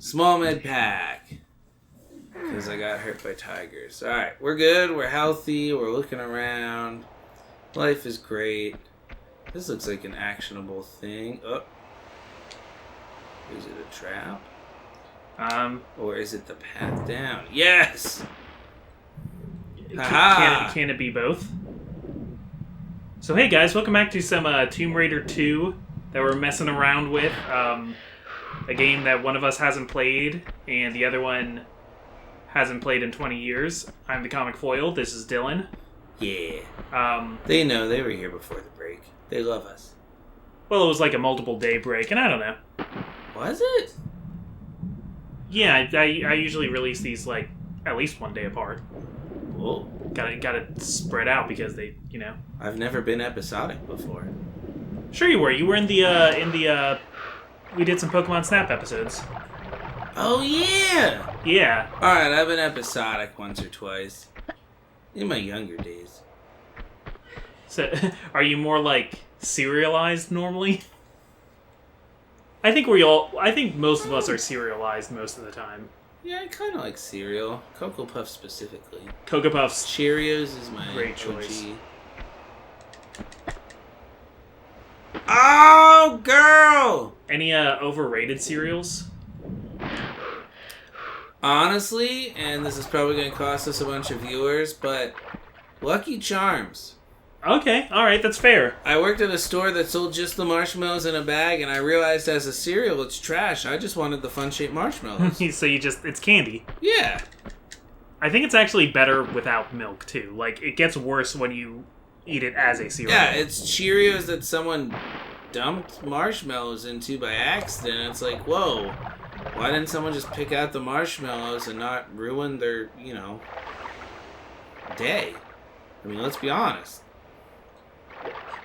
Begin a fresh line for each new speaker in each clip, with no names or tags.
Small med pack. Because I got hurt by tigers. Alright, we're good. We're healthy. We're looking around. Life is great. This looks like an actionable thing. Oh. Is it a trap? Or is it the path down? Yes!
Can it be both? So hey guys, welcome back to some Tomb Raider 2 that we're messing around with. A game that one of us hasn't played and the other one hasn't played in 20 years. I'm the Comic Foil, this is Dylan.
Yeah. They know, they were here before the break. They love us.
Well, it was like a multiple day break, and I don't know.
Was it?
Yeah, I usually release these like at least one day apart.
Whoa.
Gotta spread out because they, you know.
I've never been episodic before.
Sure you were. You were in the we did some Pokemon Snap episodes.
Oh yeah.
Yeah.
All right, I've been episodic once or twice in my younger days.
So, are you more like serialized normally? I think most of us are serialized most of the time.
Yeah, I kind of like cereal. Cocoa Puffs specifically.
Cocoa Puffs.
Cheerios is my
great
OG.
choice.
Oh, girl!
Any overrated cereals?
Honestly, and this is probably going to cost us a bunch of viewers, but Lucky Charms.
Okay, alright, that's fair.
I worked at a store that sold just the marshmallows in a bag, and I realized as a cereal, it's trash. I just wanted the fun-shaped marshmallows.
So it's candy.
Yeah.
I think it's actually better without milk, too. Like, it gets worse when you eat it as a cereal.
Yeah, it's Cheerios that someone dumped marshmallows into by accident. It's like, whoa, why didn't someone just pick out the marshmallows and not ruin their, day? I mean, let's be honest.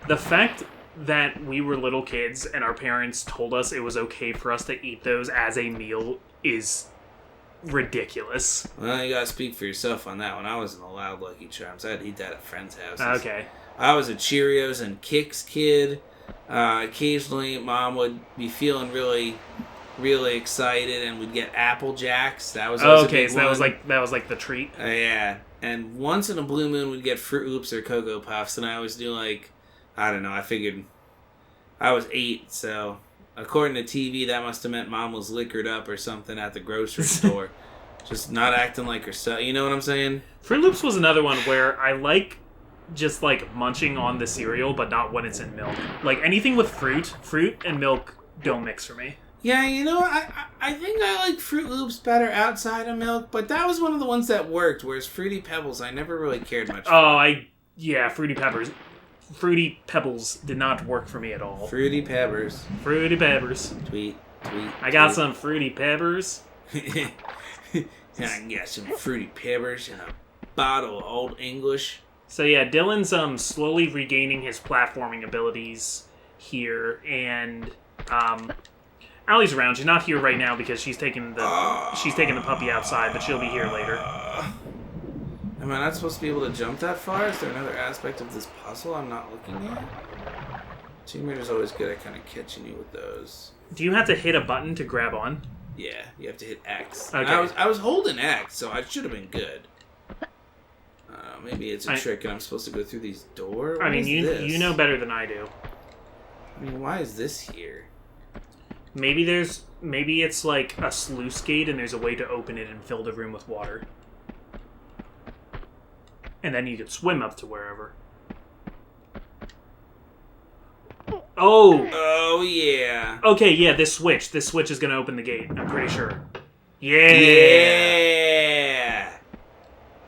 The fact that we were little kids and our parents told us it was okay for us to eat those as a meal is ridiculous.
Well, you gotta speak for yourself on that one. I wasn't allowed Lucky Charms. I'd eat that at friends' houses.
Okay.
I was a Cheerios and Kix kid. Occasionally, Mom would be feeling really, really excited and would get Apple Jacks. That was always a big
so
one.
that was like the treat.
Yeah. And once in a blue moon, we'd get Fruit Loops or Cocoa Puffs, and I always do I don't know, I figured I was 8, so according to TV, that must have meant Mom was liquored up or something at the grocery store. Just not acting like herself. You know what I'm saying?
Fruit Loops was another one where I like just munching on the cereal, but not when it's in milk. Like anything with fruit and milk don't mix for me.
Yeah, I think I like Fruit Loops better outside of milk, but that was one of the ones that worked, whereas Fruity Pebbles I never really cared much for.
Fruity Pebbles did not work for me at all.
Fruity Peppers.
Fruity Peppers.
Tweet.
I got some Fruity Peppers.
I can get some Fruity Peppers and a bottle of Old English.
So yeah, Dylan's slowly regaining his platforming abilities here, and Allie's around. She's not here right now because she's taking the puppy outside, but she'll be here later.
Am I not supposed to be able to jump that far? Is there another aspect of this puzzle I'm not looking at? Tomb Raider's always good at kind of catching you with those.
Do you have to hit a button to grab on?
Yeah, you have to hit X.
Okay.
I was holding X, so I should have been good. Maybe it's a trick and I'm supposed to go through these doors?
You know better than I do.
I mean, why is this here?
Maybe it's like a sluice gate and there's a way to open it and fill the room with water. And then you could swim up to wherever. Oh!
Oh, yeah.
Okay, yeah, this switch is going to open the gate, I'm pretty sure. Yeah!
Yeah!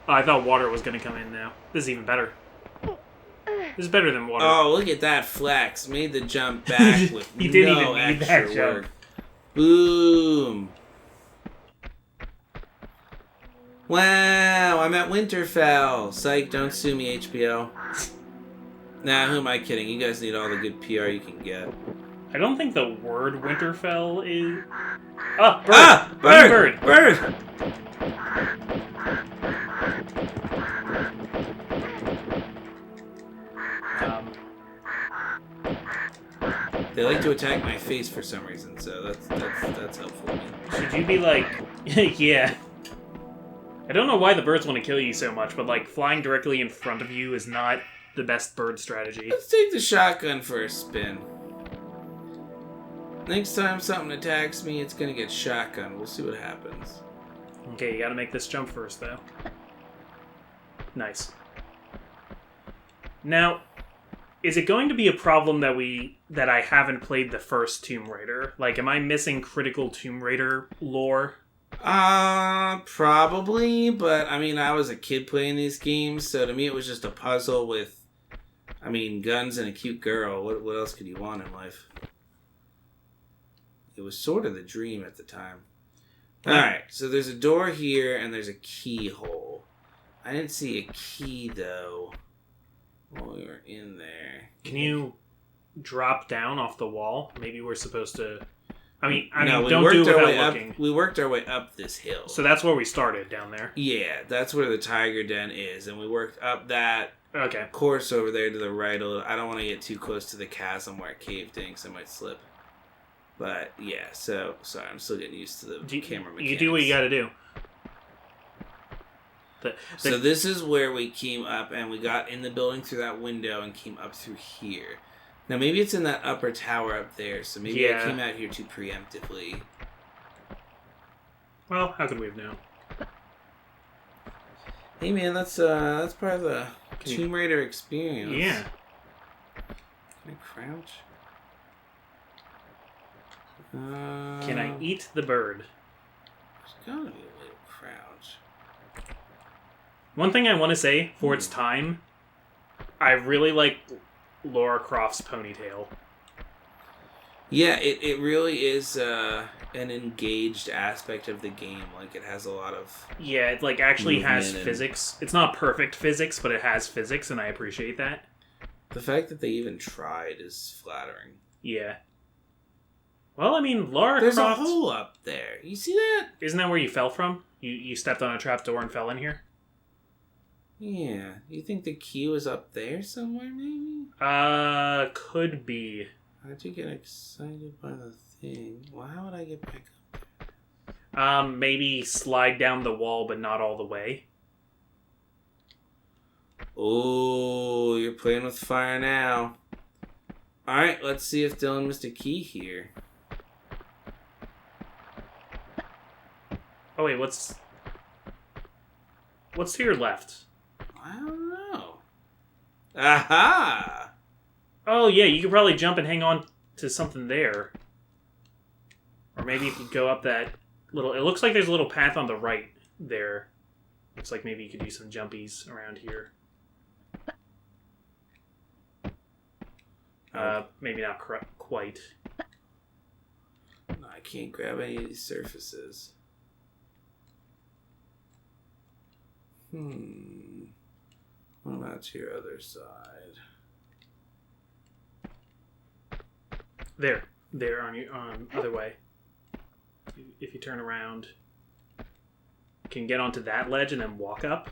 Oh, I thought water was going to come in now. This is even better. This is better than water.
Oh, look at that flex. Made the jump back with
You didn't
no
even need
extra
that
work. Boom! Wow, I'm at Winterfell. Psych, don't sue me, HBO. Nah, who am I kidding? You guys need all the good PR you can get.
I don't think the word Winterfell is... Oh, bird!
Ah! Bird!
Bird!
They like to attack my face for some reason, so that's helpful to me.
Should you be like... yeah. I don't know why the birds want to kill you so much, but like flying directly in front of you is not the best bird strategy.
Let's take the shotgun for a spin. Next time something attacks me, it's gonna get shotgun. We'll see what happens.
Okay, you gotta make this jump first, though. Nice. Now, is it going to be a problem that I haven't played the first Tomb Raider? Like, am I missing critical Tomb Raider lore?
Probably, but I mean, I was a kid playing these games, so to me it was just a puzzle with, I mean, guns and a cute girl. What else could you want in life? It was sort of the dream at the time. Alright, so there's a door here and there's a keyhole. I didn't see a key, though, while we were in there.
Can you drop down off the wall? Maybe we're supposed to... I
No,
mean, don't do it without looking.
We worked our way up this hill.
So that's where we started, down there?
Yeah, that's where the tiger den is, and we worked up that course over there to the right a little. I don't want to get too close to the chasm where it caved in, because I might slip. But, yeah, so, sorry, I'm still getting used to the camera mechanics.
You do what you gotta do.
So this is where we came up, and we got in the building through that window and came up through here. Now, maybe it's in that upper tower up there, so maybe I came out here too preemptively.
Well, how could we have known?
Hey, man, that's part of the Tomb Raider experience.
Yeah.
Can I crouch?
Can I eat the bird?
There's gotta be a way to crouch.
One thing I want to say, for its time, I really like Lara Croft's ponytail.
Yeah, it really is an engaged aspect of the game. Like, it has a lot of...
Yeah, it like actually has physics. It's not perfect physics, but it has physics, and I appreciate that.
The fact that they even tried is flattering.
Yeah. Well, I mean, Lara
There's
Croft...
a hole up there. You see that?
Isn't that where you fell from? You stepped on a trapdoor and fell in here?
Yeah. You think the key was up there somewhere, maybe?
Could be.
How'd you get excited by the thing? Well, how would I get back up there?
Maybe slide down the wall, but not all the way.
Oh, you're playing with fire now. Alright, let's see if Dylan missed a key here.
Oh wait, what's to your left?
I don't know. Aha!
Oh yeah, you could probably jump and hang on to something there. Or maybe you could go up that little... It looks like there's a little path on the right there. Looks like maybe you could do some jumpies around here. Maybe not quite.
No, I can't grab any of these surfaces. What about to your other side?
There on your other way. If you turn around, you can get onto that ledge and then walk up.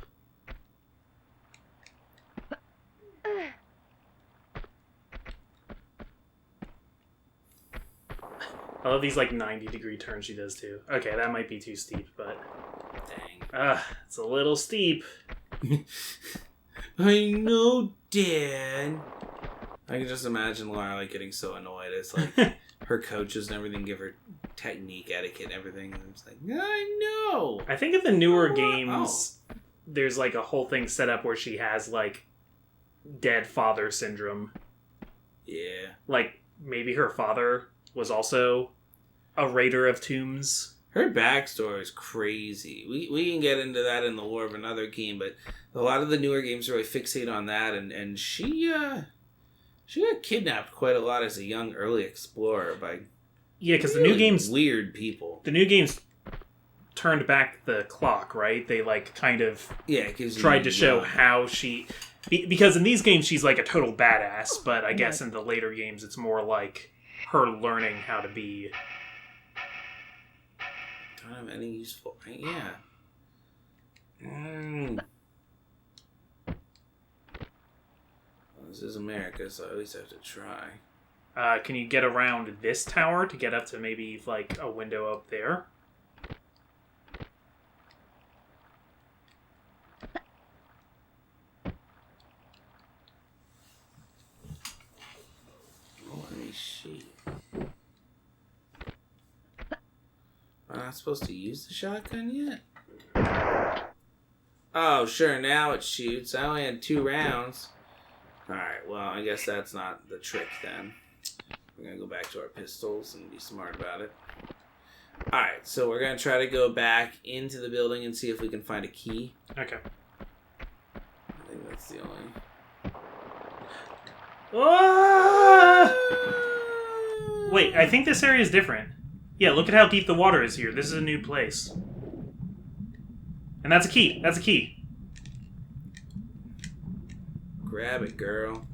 I love these like 90-degree turns she does too. Okay, that might be too steep, but
dang,
it's a little steep.
I know, Dan. I can just imagine Lara like getting so annoyed as like her coaches and everything give her technique, etiquette, and everything. And I'm just like, I know.
I think in the newer games, there's like a whole thing set up where she has like dead father syndrome.
Yeah.
Like maybe her father was also a raider of tombs.
Her backstory is crazy. We can get into that in the lore of another game, but a lot of the newer games really fixate on that, and she got kidnapped quite a lot as a young early explorer by
because the new games
weird people.
The new games turned back the clock, right? They like kind of tried to show how she because in these games she's like a total badass, but I guess in the later games it's more like her learning how to be.
Don't have any useful. Yeah. Well, this is America, so I at least have to try.
Can you get around this tower to get up to maybe like a window up there?
not supposed to use the shotgun yet? Oh, sure, now it shoots. I only had 2 rounds. Alright, well, I guess that's not the trick then. We're going to go back to our pistols and be smart about it. Alright, so we're going to try to go back into the building and see if we can find a key.
Okay.
I think that's the only...
Ah! Wait, I think this area is different. Yeah, look at how deep the water is here. This is a new place. And that's a key. That's a key.
Grab it, girl.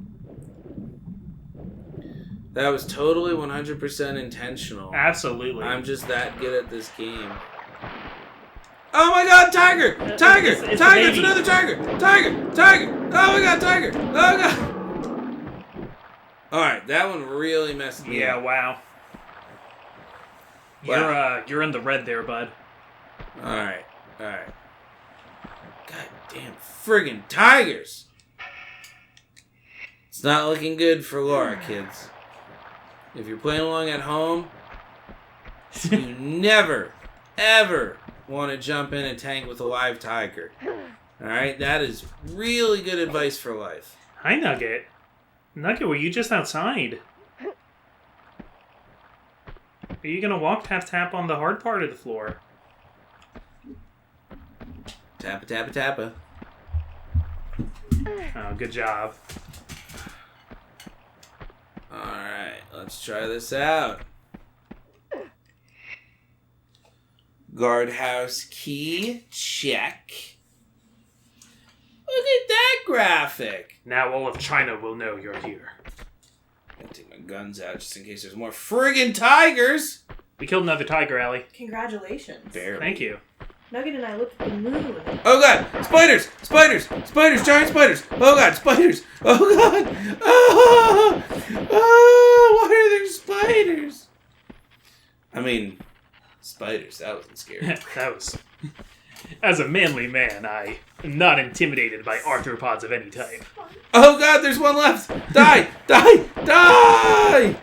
That was totally 100% intentional.
Absolutely.
I'm just that good at this game. Oh my god, tiger! Tiger!
It's
Tiger! It's another tiger! Tiger! Tiger! Oh my god, tiger! Oh god! Alright, that one really messed me up.
Yeah, wow. You're in the red there, bud.
Alright, alright. God damn friggin' tigers! It's not looking good for Laura, kids. If you're playing along at home, you never, ever want to jump in a tank with a live tiger. Alright? That is really good advice for life.
Hi, Nugget. Nugget, were you just outside? Are you gonna walk tap on the hard part of the floor?
Tappa, tappa, tappa.
Oh, good job.
Alright, let's try this out. Guardhouse key, check. Look at that graphic.
Now all of China will know you're here.
Gotta take my guns out just in case there's more friggin' tigers.
We killed another tiger, Allie.
Congratulations.
Barely.
Thank you.
Nugget and I looked at the moon.
Oh god! Spiders! Spiders! Spiders! Giant spiders! Oh god! Spiders! Oh god! Oh! Oh! Why are there spiders? I mean, spiders. That wasn't scary.
That was... As a manly man, I am not intimidated by arthropods of any type.
Oh god! There's one left! Die! Die! Die!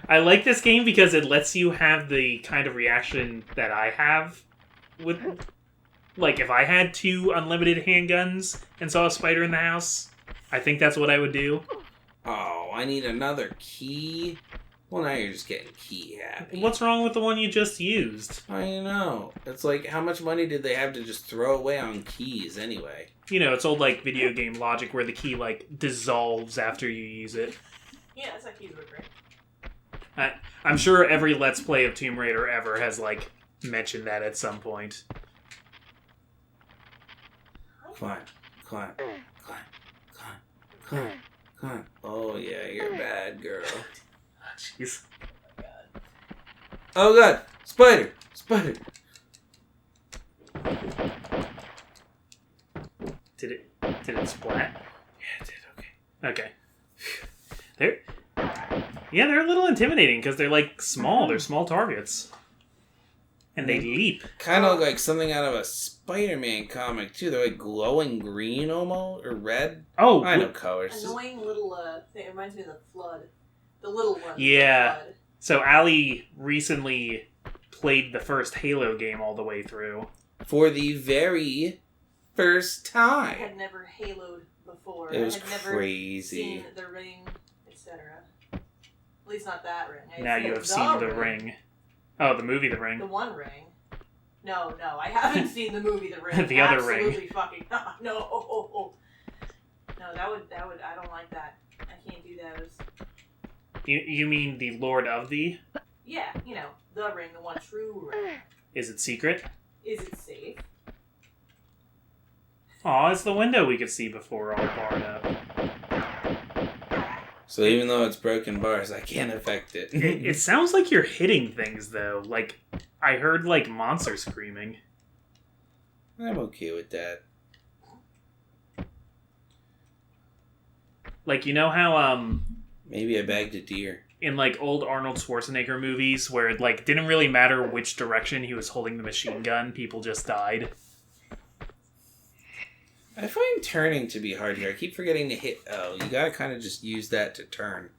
I like this game because it lets you have the kind of reaction that I have with... Like, if I had 2 unlimited handguns and saw a spider in the house, I think that's what I would do.
Oh, I need another key. Well, now you're just getting key happy.
What's wrong with the one you just used?
I know. It's like, how much money did they have to just throw away on keys anyway?
You know, it's old, like, video game logic where the key, like, dissolves after you use it.
Yeah, that's how keys work, right?
I'm sure every Let's Play of Tomb Raider ever has, like, mentioned that at some point.
Climb, climb, climb, climb, climb, climb. Oh yeah, you're a bad girl.
Jeez.
Oh god, spider, spider.
Did it splat?
Yeah, it did. Okay.
Okay. They're a little intimidating because they're like small. They're small targets, and they leap.
Kind of like something out of a Spider-Man comic too. They're like glowing green almost or red.
Oh,
I know colors.
Annoying little thing. It reminds me of the flood. The little one.
Yeah.
The flood.
So Allie recently played the first Halo game all the way through.
For the very first
I
time.
had never haloed before.
It was
I had never
crazy.
seen the ring, etc. At least not that ring. I had
Now you have seen the ring. Oh, the movie The Ring.
The one ring. No, I haven't seen the movie The Ring.
The other ring.
Absolutely fucking not. No. No, that would. I don't like that. I can't do those.
You mean the Lord of the?
Yeah, you know, the ring, the one true ring.
Is it secret?
Is it safe?
Aw, it's the window we could see before all barred up.
So even though it's broken bars, I can't affect it.
It sounds like you're hitting things, though. Like, I heard, like, monsters screaming.
I'm okay with that.
Like, you know how,
Maybe I bagged a deer.
in, like, old Arnold Schwarzenegger movies where it, like, didn't really matter which direction he was holding the machine gun, people just died?
I find turning to be hard here. I keep forgetting to hit O. You gotta kind of just use that to turn.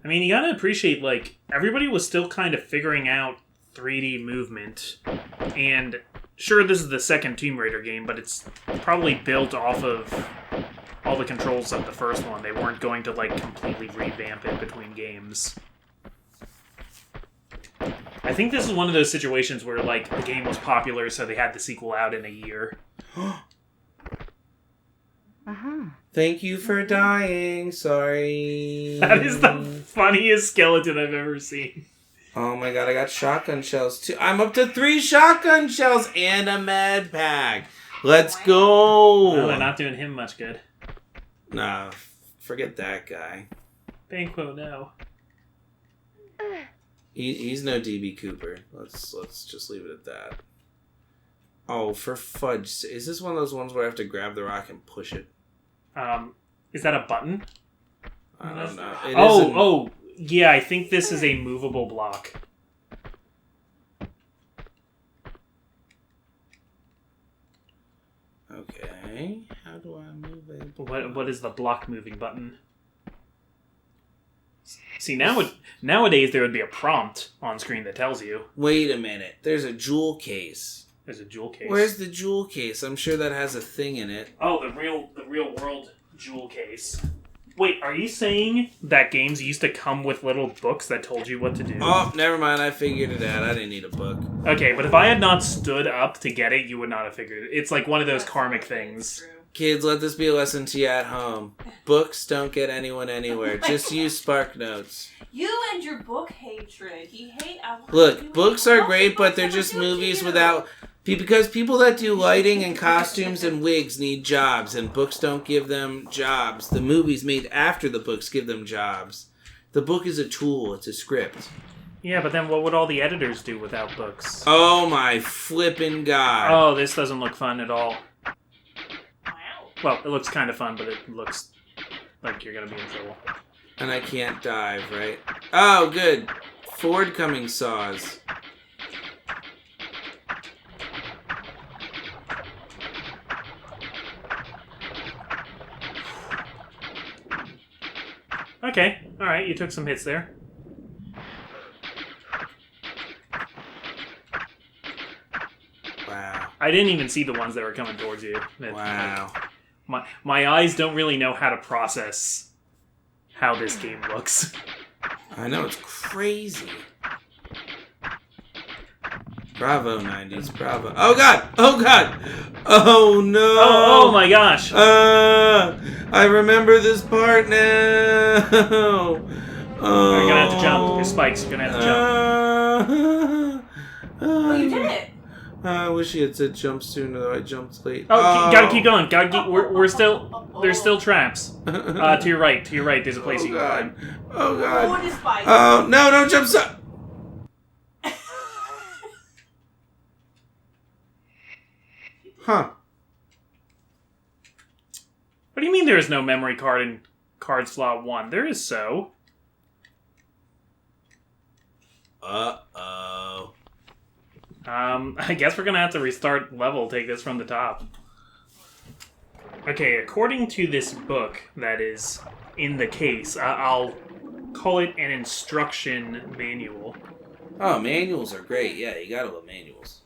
I mean, you gotta appreciate, like, everybody was still kind of figuring out 3D movement. And sure, this is the second Tomb Raider game, but it's probably built off of all the controls of the first one. They weren't going to, like, completely revamp it between games. I think this is one of those situations where, like, the game was popular, so they had the sequel out in a year.
Thank you for dying. Sorry.
That is the funniest skeleton I've ever seen.
Oh my god, I got shotgun shells too. I'm up to 3 shotgun shells and a med pack. Let's go.
Well, they're not doing him much good.
Nah, forget that guy.
Banquo, no.
He's no DB Cooper. Let's just leave it at that. Oh, for fudge! Is this one of those ones where I have to grab the rock and push it?
Is that a button?
I don't know.
Oh, yeah, I think this is a movable block.
Okay, how do I move it?
What is the block moving button? See, nowadays there would be a prompt on screen that tells you.
Wait a minute. There's a jewel case.
There's a jewel case.
Where's the jewel case? I'm sure that has a thing in it.
Oh, the real world jewel case. Wait, are you saying that games used to come with little books that told you what to do?
Oh, never mind. I figured it out. I didn't need a book.
Okay, but if I had not stood up to get it, you would not have figured it. It's like one of those karmic things.
Kids, let this be a lesson to you at home. Books don't get anyone anywhere. Just use Spark Notes.
You and your book hatred.
Look, books are great, but they're just movies without... Because people that do lighting and costumes and wigs need jobs, and books don't give them jobs. The movies made after the books give them jobs. The book is a tool. It's a script.
Yeah, but then what would all the editors do without books?
Oh my flippin' god.
Oh, this doesn't look fun at all. Well, it looks kind of fun, but it looks like you're going to be in trouble.
And I can't dive, right? Oh, good. Forward coming saws.
Okay, alright, you took some hits there.
Wow.
I didn't even see the ones that were coming towards you.
Wow.
My eyes don't really know how to process how this game looks.
I know, it's crazy. Bravo, 90s, bravo. Oh god! Oh god! Oh no!
Oh my gosh!
I remember this part now! Oh.
You're gonna have to jump. There's spikes, you're gonna have to jump.
Oh, you did it!
I wish he had said jump sooner, I jumped late.
Gotta keep going. We're still... There's still traps. To your right, there's a place you can climb.
Oh god.
Oh, it is spikes.
Oh, no, don't jump so... Huh.
What do you mean there is no memory card in card slot 1? There is so.
Uh-oh.
I guess we're gonna have to restart level, take this from the top. Okay, according to this book that is in the case, I'll call it an instruction manual.
Oh, manuals are great. Yeah, you gotta love manuals.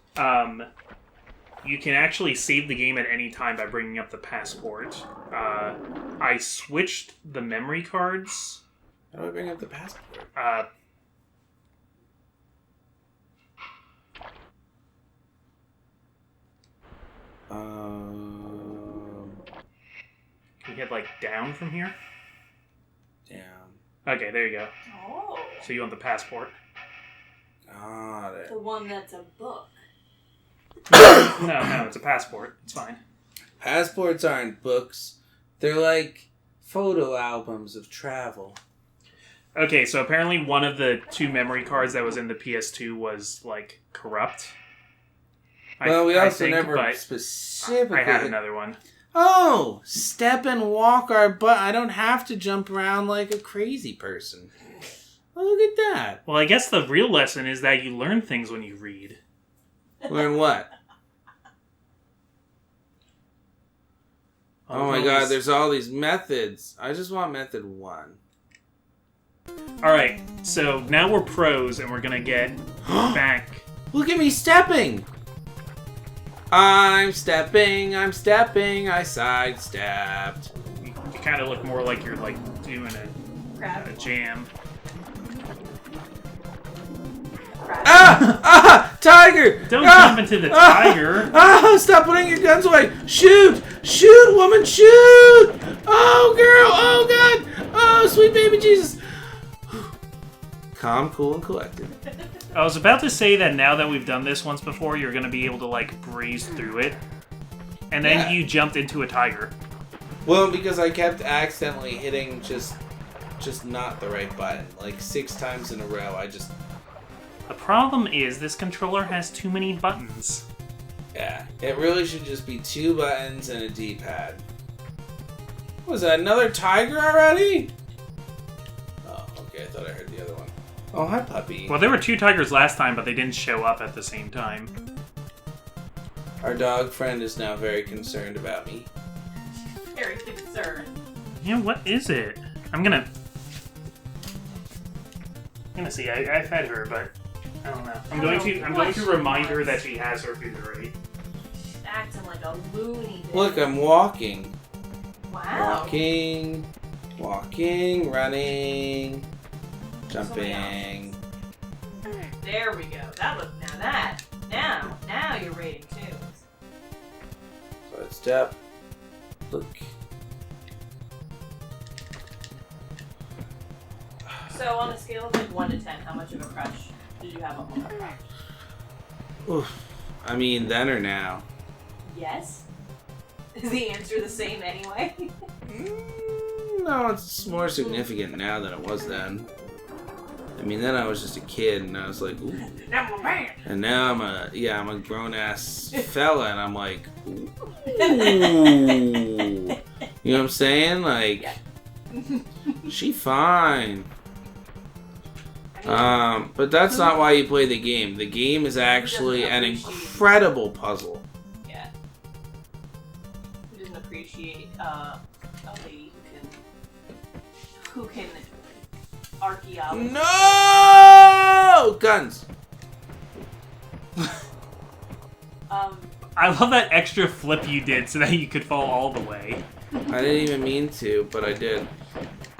You can actually save the game at any time by bringing up the passport. I switched the memory cards.
How do I bring up the passport?
Can you hit, like, down from here?
Down.
Okay, there you go.
Oh.
So you want the passport.
Got it.
The one that's a book.
No, it's a passport. It's fine.
Passports aren't books. They're like photo albums of travel.
Okay, so apparently one of the 2 memory cards that was in the PS2 was, like, corrupt.
Well, we also
think,
never specifically...
I had another one.
Oh! Step and walk our butt. I don't have to jump around like a crazy person. Look at that.
Well, I guess the real lesson is that you learn things when you read.
Learn what? Oh my god, there's all these methods. I just want method 1.
Alright, so now we're pros and we're gonna get back.
Look at me stepping! I'm stepping, I sidestepped.
You kind of look more like you're like doing a jam.
Ah! Tiger!
Don't jump into the tiger!
Stop putting your guns away! Shoot! Shoot, woman, shoot! Oh, girl! Oh, God! Oh, sweet baby Jesus! Calm, cool, and collected.
I was about to say that now that we've done this once before, you're going to be able to, like, breeze through it. And then you jumped into a tiger.
Well, because I kept accidentally hitting just not the right button. Like, 6 times in a row, I just...
The problem is this controller has too many buttons.
Yeah, it really should just be 2 buttons and a D-pad. Was that another tiger already? Oh, okay, I thought I heard the other one. Oh, hi, puppy.
Well, there were 2 tigers last time, but they didn't show up at the same time.
Our dog friend is now very concerned about me.
Very concerned.
Yeah, what is it? I'm gonna see. I fed her, but I don't know. I'm going to remind her that she has her food already.
She's acting like a loony bin.
Look, I'm walking.
Wow.
Walking, running, jumping.
There we go. Now you're rating 2.
Side step. Look.
So on a scale of like 1 to 10, how much of a crush did you have on Mona?
Oof. I mean, then or now?
Yes? Is the answer the same anyway?
No, it's more significant now than it was then. I mean, then I was just a kid, and I was like, ooh.
Now I'm a man.
And now I'm a grown-ass fella, and I'm like, ooh. You know what I'm saying? Like, she fine. But that's not why you play the game. The game is actually an incredible puzzle.
Yeah. Who doesn't appreciate a lady who can archaeology?
No! Guns.
I love that extra flip you did so that you could fall all the way.
I didn't even mean to, but I did.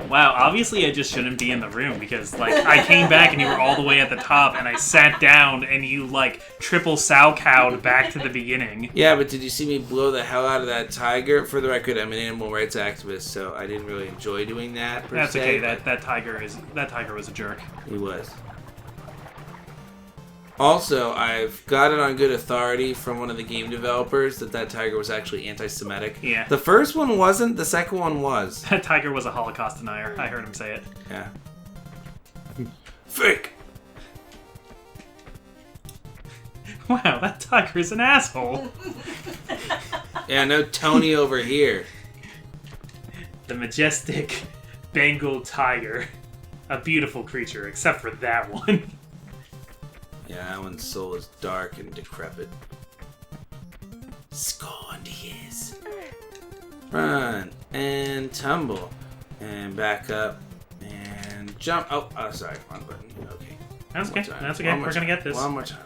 Wow, obviously I just shouldn't be in the room because, like, I came back and you were all the way at the top and I sat down and you, like, triple sow-cowed back to the beginning.
Yeah, but did you see me blow the hell out of that tiger? For the record, I'm an animal rights activist, so I didn't really enjoy doing that, per
That's
se,
okay, that tiger was a jerk.
He was. Also, I've got it on good authority from one of the game developers that tiger was actually anti-Semitic.
Yeah.
The first one wasn't, the second one was.
That tiger was a Holocaust denier. I heard him say it.
Yeah. Fake!
Wow, that tiger is an asshole.
Yeah, no Tony over here.
The majestic Bengal tiger. A beautiful creature, except for that one.
Yeah, that one's soul is dark and decrepit. Scorned he is. Run and tumble and back up and jump. Oh, sorry, wrong button. Okay.
That's okay. That's okay. We're gonna get this.
One more time.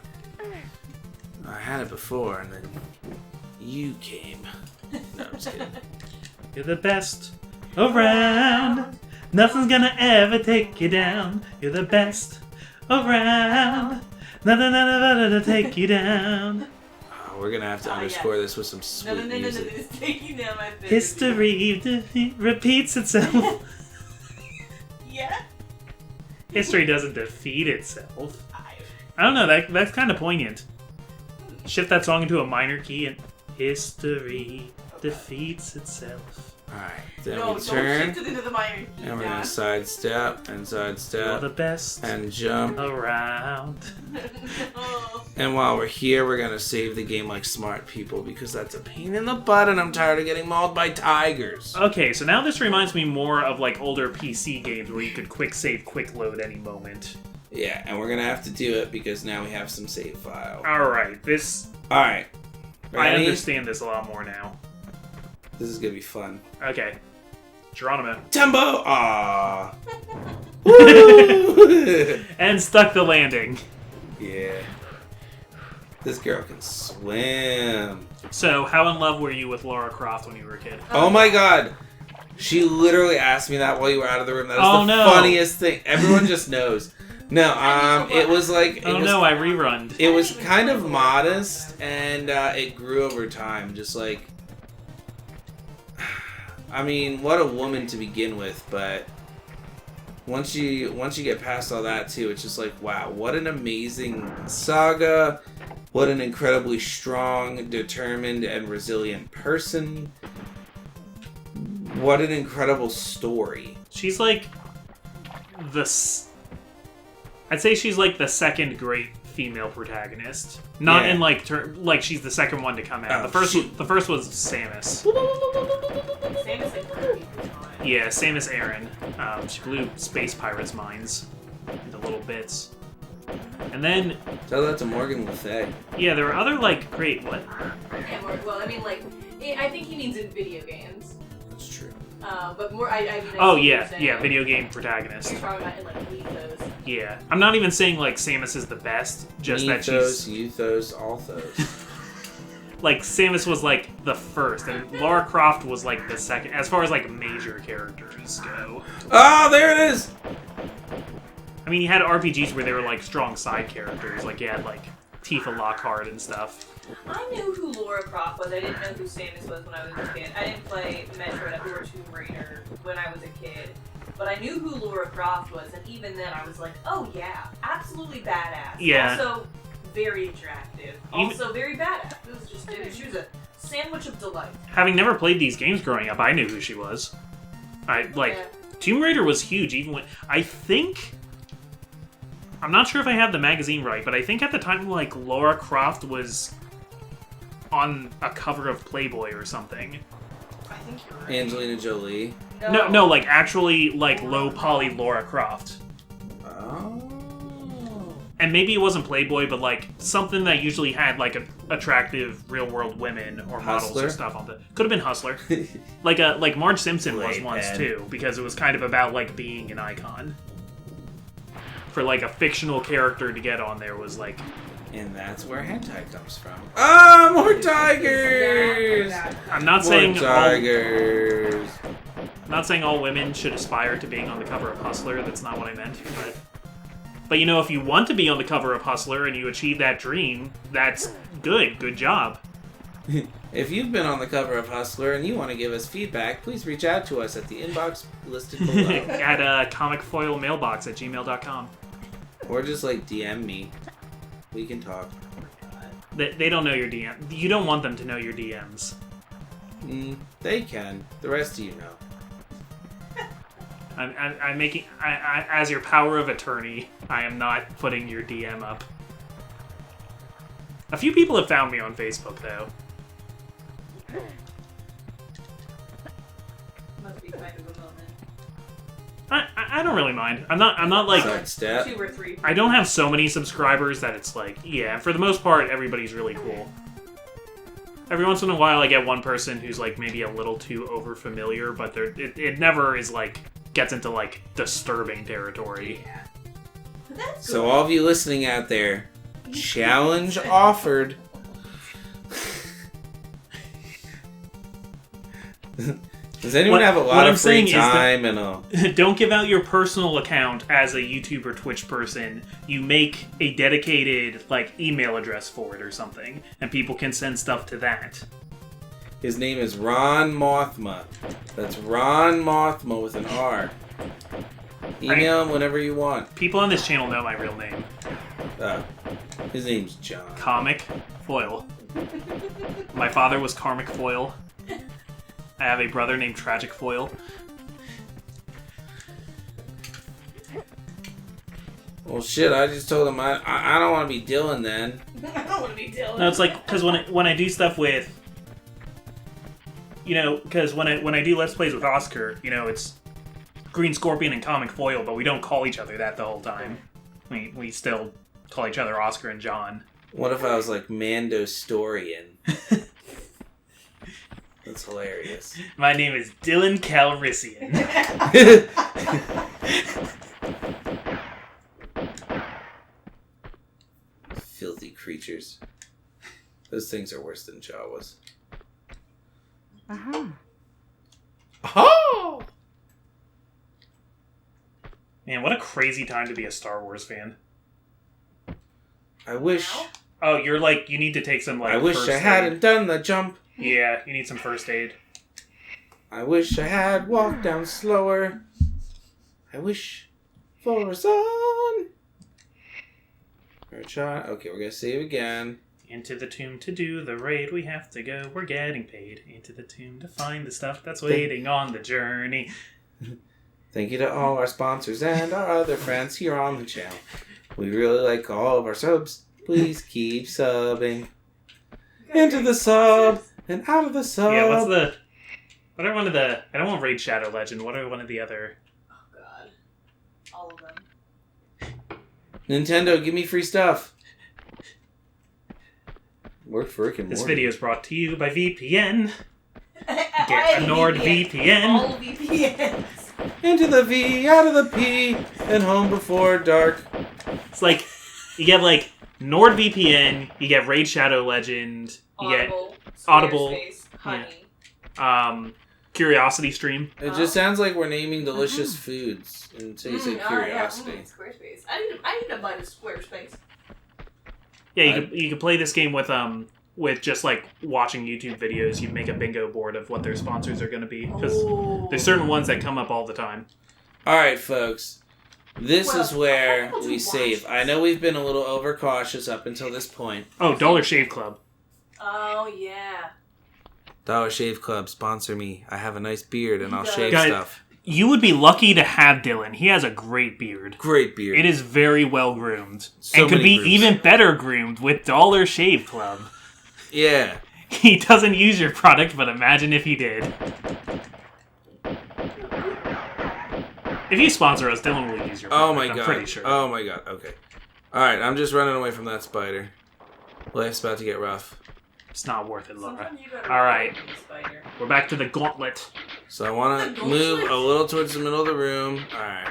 I had it before, and then you came. No, I'm just kidding.
You're the best around. Nothing's gonna ever take you down. You're the best around. Nothing ever to take you down.
Oh, we're gonna have to underscore this with some sweet music.
This is taking down my fist.
History repeats itself.
Yeah.
History doesn't defeat itself. I don't know. That's kind of poignant. Shift that song into a minor key and history defeats itself.
Alright, then
No,
we
don't
turn,
shift it into the minor key.
and we're gonna sidestep, and
You're
sidestep,
the best
and jump.
around.
Oh.
And while we're here, we're gonna save the game like smart people, because that's a pain in the butt, and I'm tired of getting mauled by tigers.
Okay, so now this reminds me more of like older PC games where you could quick save, quick load any moment.
Yeah, and we're gonna have to do it, because now we have some save file.
Alright, this...
Alright.
I
Ready?
understand this a lot more now.
This is gonna be fun.
Okay. Geronimo.
Tembo! Aww. Woo!
And stuck the landing.
Yeah. This girl can swim.
So, how in love were you with Lara Croft when you were a kid?
Oh my god. She literally asked me that while you were out of the room. That was the funniest thing. Everyone just knows. No, it was like...
I rerun.
It was kind of modest, and it grew over time. Just like... I mean, what a woman to begin with, but... Once you get past all that, too, it's just like, wow, what an amazing saga. What an incredibly strong, determined, and resilient person. What an incredible story.
She's like I'd say she's like the second great female protagonist. Not in like she's the second one to come out. The first was Samus.
Samus like blew people's mind.
Yeah, Samus Aran. She blew space pirates' minds into little bits. And then
Tell that to Morgan Le Fay.
yeah, there were other like great what?
Yeah, more, well, I mean, like, I think he means in video games.
That's true.
But more, I mean.
Oh yeah, video game protagonist.
You're talking about in like Mythos.
Yeah, I'm not even saying like Samus is the best, just that she's
Euthos, Althos.
like Samus was like the first, and Lara Croft was like the second, as far as like major characters go.
Oh, there it is!
I mean, you had RPGs where they were like strong side characters, like you had like Tifa Lockhart and stuff.
I knew who Lara Croft was. I didn't know who Samus was when I was a kid. I didn't play Metroid or Tomb Raider when I was a kid. But I knew who Lara Croft was, and even then I was like, oh yeah, absolutely badass.
Yeah.
Also very attractive. Also very badass. She was a sandwich of delight.
Having never played these games growing up, I knew who she was. Tomb Raider was huge, even when I'm not sure if I have the magazine right, but I think at the time, like, Lara Croft was on a cover of Playboy or something.
I think you're right.
Angelina Jolie.
No, like, actually, like, low-poly Lara Croft.
Oh.
And maybe it wasn't Playboy, but, like, something that usually had, like, attractive real-world women or models
Hustler?
or stuff on the... Could have been Hustler. like Marge Simpson was once, too, because it was kind of about, like, being an icon. For, like, a fictional character to get on there was, like...
And that's where hentai comes from. Oh, more tigers!
I'm not
More
saying
tigers.
not saying all women should aspire to being on the cover of Hustler. That's not what I meant. But you know, if you want to be on the cover of Hustler and you achieve that dream, that's good. Good job.
If you've been on the cover of Hustler and you want to give us feedback, please reach out to us at the inbox listed below.
At comicfoilmailbox@gmail.com.
Or just, like, DM me. We can talk.
They don't know your DM. You don't want them to know your DMs.
They can. The rest of you know.
I'm making... I, as your power of attorney, I am not putting your DM up. A few people have found me on Facebook, though.
Must be kind of a moment.
I don't really mind. I'm not like...
Sidestep.
2 or 3.
I don't have so many subscribers that it's like... Yeah, for the most part, everybody's really cool. Every once in a while, I get one person who's, like, maybe a little too over-familiar, but it never is, like... Gets into, like, disturbing territory.
Yeah. That's
So all of you listening out there, challenge offered. Does anyone have a lot of free time and a...
Don't give out your personal account as a YouTube or Twitch person. You make a dedicated, like, email address for it or something, and people can send stuff to that.
His name is Ron Mothma. That's Ron Mothma with an R. Email him whenever you want.
People on this channel know my real name.
His name's John.
Comic Foil. My father was Karmic Foil. I have a brother named Tragic Foil.
Well, shit, I just told him I don't want to be Dylan then.
I don't want to be Dylan.
No, it's like, because when I do stuff with... You know, because when I do Let's Plays with Oscar, you know, it's Green Scorpion and Comic Foil, but we don't call each other that the whole time. We still call each other Oscar and John.
What if I was like Mando Storian? That's hilarious.
My name is Dylan Calrissian.
filthy creatures. Those things are worse than Jawas.
Uh-huh.
Oh!
Man, what a crazy time to be a Star Wars fan.
I wish...
Oh, you're like, you need to take some, like,
I wish
first
I
aid.
hadn't done the jump.
Yeah, you need some first aid.
I wish I had walked down slower. I wish for a sun. Okay, we're gonna save again.
Into the tomb to do the raid, we have to go. We're getting paid. Into the tomb to find the stuff that's waiting on the journey.
Thank you to all our sponsors and our other friends here on the channel. We really like all of our subs. Please keep subbing. Into the sub and out of the sub.
Yeah, what are one of the... I don't want Raid Shadow Legend. What are one of the other...
Oh god. All of them.
Nintendo, give me free stuff. Work for Rick and Morty.
This video is brought to you by VPN.
Get
a NordVPN.
All VPNs.
Into the V, out of the P, and home before dark.
It's like, you get like NordVPN, you get Raid Shadow Legend, you Audible,
Squarespace, Honey.
get Curiosity Stream.
It just sounds like we're naming delicious foods until you say Curiosity.
Yeah. Squarespace. I need to buy the Squarespace.
Yeah, you could play this game with just like watching YouTube videos. You make a bingo board of what their sponsors are going to be, because there's certain ones that come up all the time.
All right, folks. This is where
how do
we
you
save.
watch
I know we've been a little overcautious up until this point.
Oh, Dollar Shave Club.
Oh yeah.
Dollar Shave Club, sponsor me. I have a nice beard and I'll
Guys-
shave
Guys-
stuff.
You would be lucky to have Dylan. He has a great beard.
Great beard.
It is very well groomed.
So
and could
many
be
grooves.
even better groomed with Dollar Shave Club.
Yeah.
He doesn't use your product, but imagine if he did. If you sponsor us, Dylan will use your product.
Oh my god.
I'm pretty sure.
Oh my god. Okay. Alright, I'm just running away from that spider. Life's about to get rough.
It's not worth it, Laura.
Sometimes you gotta
All right.
run from the spider.
We're back to the gauntlet.
So I want to move a little towards the middle of the room. Alright.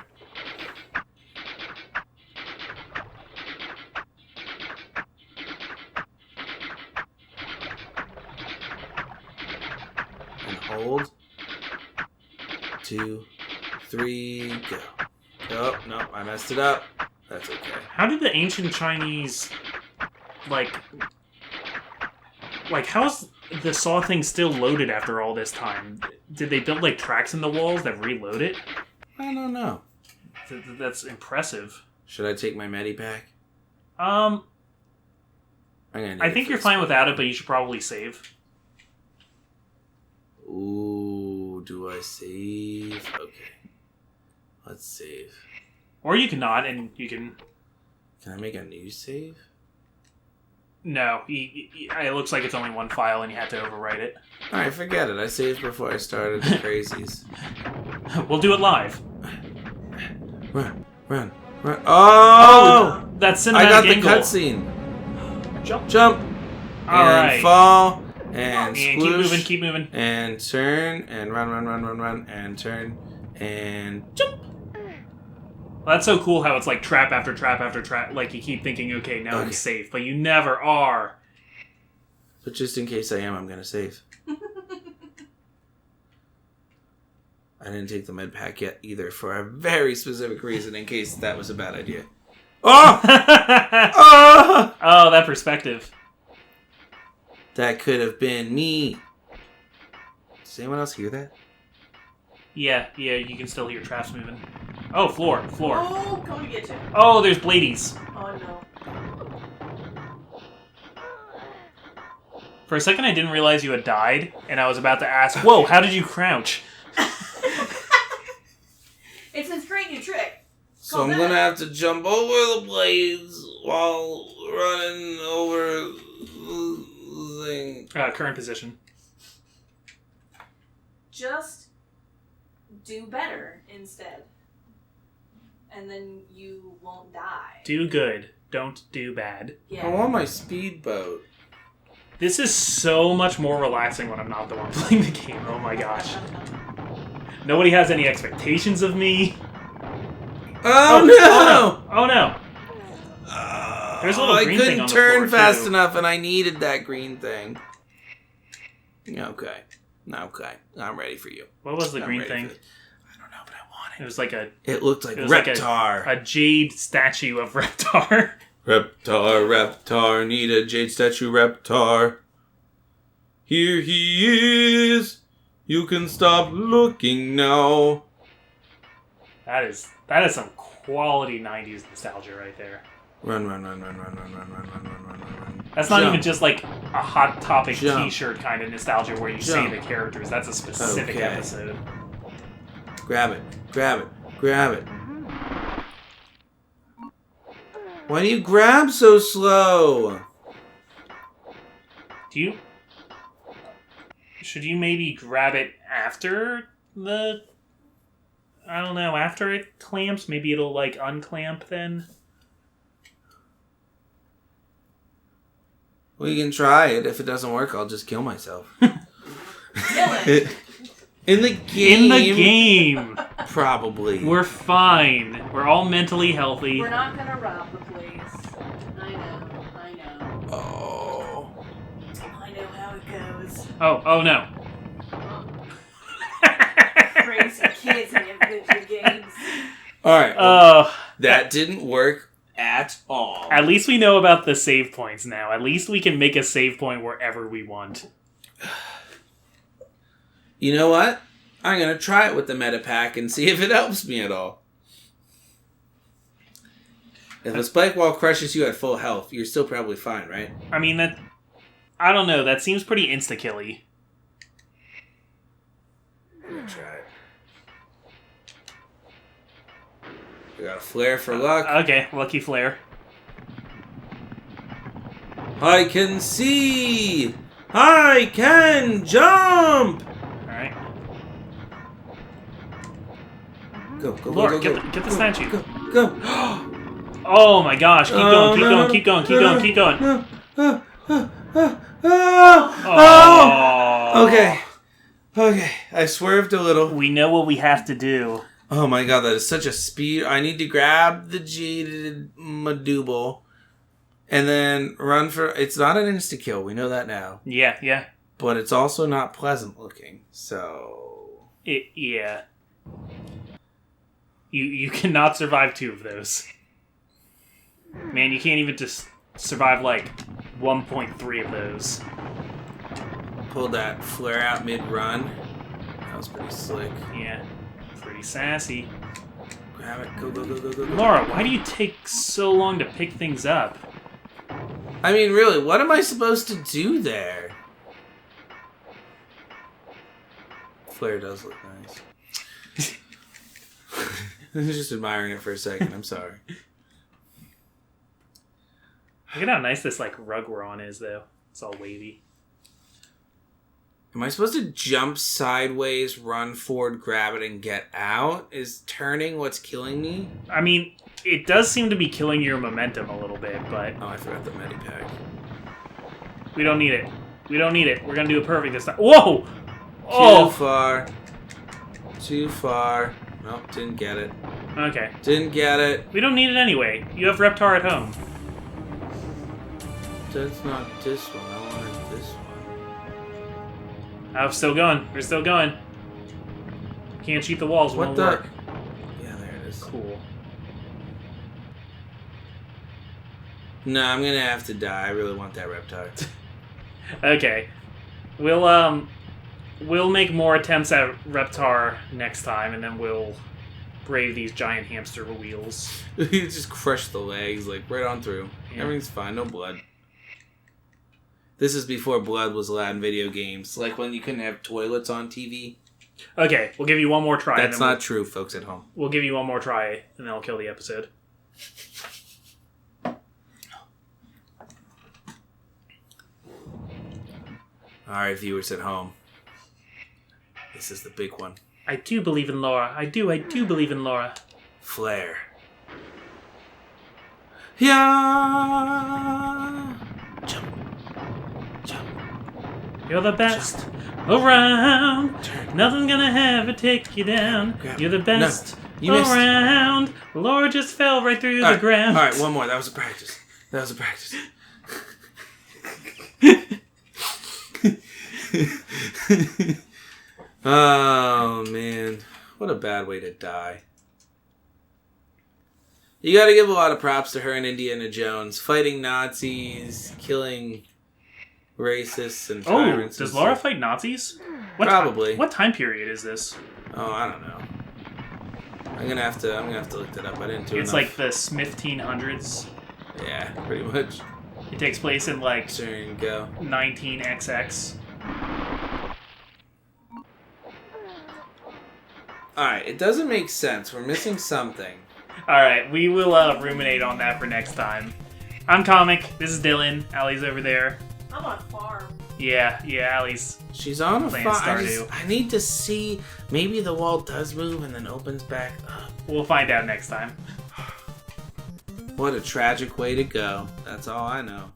And hold. 2, 3, go. Oh, no, I messed it up. That's okay.
How did the ancient Chinese, like how's the saw thing still loaded after all this time? Did they build, like, tracks in the walls that reload it?
I don't know.
That's impressive.
Should I take my Medipack?
Um,
I'm gonna need
I
it
think
for
you're
this
fine
one.
without it, but you should probably save.
Ooh, do I save? Okay. Let's save.
Or you can not, and you can...
Can I make a new save?
No, it looks like it's only one file, and you have to overwrite it.
Alright, forget it. I saved before I started the crazies.
We'll do it live.
Run, run, run. Oh!
That's cinematic
I got the
angle.
cutscene.
Jump.
Jump.
All
and
right.
fall. And
And
sploosh.
keep moving.
And turn. And run. And turn. And jump.
Well, that's so cool how it's like trap after trap after trap. Like, you keep thinking, okay, now I'm
Okay.
safe, but you never are.
But just in case I am, I'm gonna save. I didn't take the med pack yet either, for a very specific reason, in case that was a bad idea. Oh! Oh!
Oh, that perspective.
That could have been me. Does anyone else hear that?
Yeah, you can still hear traps moving. Oh, floor.
Oh, come to get you.
Oh, there's Bladies.
Oh no.
For a second, I didn't realize you had died, and I was about to ask, whoa, how did you crouch?
It's his great new trick.
So I'm gonna have to jump over the blades while running over the thing.
Current position.
Just do better instead. And then you won't die.
Do good. Don't do bad.
I
Yeah.
want my speedboat.
This is so much more relaxing when I'm not the one playing the game. Oh my gosh. Nobody has any expectations of me.
Oh no!
Oh no! There's a little
I
green thing
couldn't
on the
turn
floor,
fast
too.
enough, and I needed that green thing. Okay. I'm ready for you.
What was the green
ready
thing?
I don't know, but I want
It was like
It looked like
it was like
Reptar.
a jade statue of Reptar.
Reptar, need a jade statue, Reptar. Here he is. You can stop looking now.
That is some quality 90s nostalgia right there.
Run.
That's not
Jump.
even just like a Hot Topic
Jump.
t-shirt kind of nostalgia where you
Jump.
say the characters. That's a specific
Okay.
episode.
Grab it. Why do you grab so slow?
Should you maybe grab it after after it clamps? Maybe it'll like unclamp then?
Well, you can try it. If it doesn't work, I'll just kill myself.
Kill it.
In the game.
In the game!
Probably.
We're fine. We're all mentally healthy.
We're not gonna rob the place. I know.
Oh.
I know how it goes.
Oh no.
Crazy kids in video games.
Alright.
Oh.
That didn't work at all.
At least we know about the save points now. At least we can make a save point wherever we want.
You know what? I'm going to try it with the meta pack and see if it helps me at all. If a spike wall crushes you at full health, you're still probably fine, right?
I mean, I don't know. That seems pretty insta-killy.
I'm going to try it. We got a flare for luck.
Okay, lucky flare.
I can see! I can jump!
Alright.
Go.
Lord, get the statue.
Go.
Oh my gosh, keep going.
No.
Oh.
Okay. I swerved a little.
We know what we have to do.
Oh my god, that is such a speed. I need to grab the jaded Madubal and then run for... It's not an insta-kill, we know that now.
Yeah.
But it's also not pleasant looking, so...
Yeah. You cannot survive 2 of those. Man, you can't even just survive like 1.3 of those.
Pulled that flare out mid-run. That was pretty slick.
Yeah. Pretty sassy.
Grab it. Go.
Laura, why do you take so long to pick things up?
I mean, really, what am I supposed to do there? Flare does look nice. I was just admiring it for a second. I'm sorry.
Look at how nice this like rug we're on is, though. It's all wavy.
Am I supposed to jump sideways, run forward, grab it, and get out? Is turning what's killing me?
I mean, it does seem to be killing your momentum a little bit, but...
Oh, I forgot the medipack.
We don't need it. We're gonna do it perfect this time. Whoa! Oh!
Too far. Nope, didn't get it.
Okay.
Didn't get it.
We don't need it anyway. You have Reptar at home.
That's not this one. I wanted this one.
Oh, still going. We're still going. Can't cheat the walls.
What
Won't
the?
work.
Yeah, there it is.
Cool.
No, I'm gonna have to die. I really want that Reptar.
Okay. We'll make more attempts at Reptar next time, and then we'll brave these giant hamster wheels.
You just crush the legs, like, right on through.
Yeah.
Everything's fine, no blood. This is before blood was allowed in video games. Like when you couldn't have toilets on TV.
Okay, we'll give you one more try.
That's not true, folks at home.
We'll give you one more try, and then I'll kill the episode.
Alright, viewers at home. This is the big one.
I do believe in Laura. I do believe in Laura.
Flare. Yeah. Jump.
You're the best around. Nothing's gonna ever take you down. You're the best
you missed.
around. Laura just fell right through the ground.
Alright, one more. That was a practice. That was a practice. Oh, man. What a bad way to die. You gotta give a lot of props to her and Indiana Jones. Fighting Nazis, killing racists and tyrants.
Does Laura fight Nazis?
Probably.
What time period is this?
Oh, I don't know. I'm gonna have to look that up. I didn't do
It's
enough.
like the 1500s.
Yeah, pretty much.
It takes place in like
There you go.
19XX.
Alright, it doesn't make sense. We're missing something.
Alright, we will ruminate on that for next time. I'm Comic. This is Dylan. Allie's over there.
I'm on a farm.
Yeah, Allie's.
She's on a
Playing
farm.
Stardew.
I need to see. Maybe the wall does move and then opens back up.
We'll find out next time.
What a tragic way to go. That's all I know.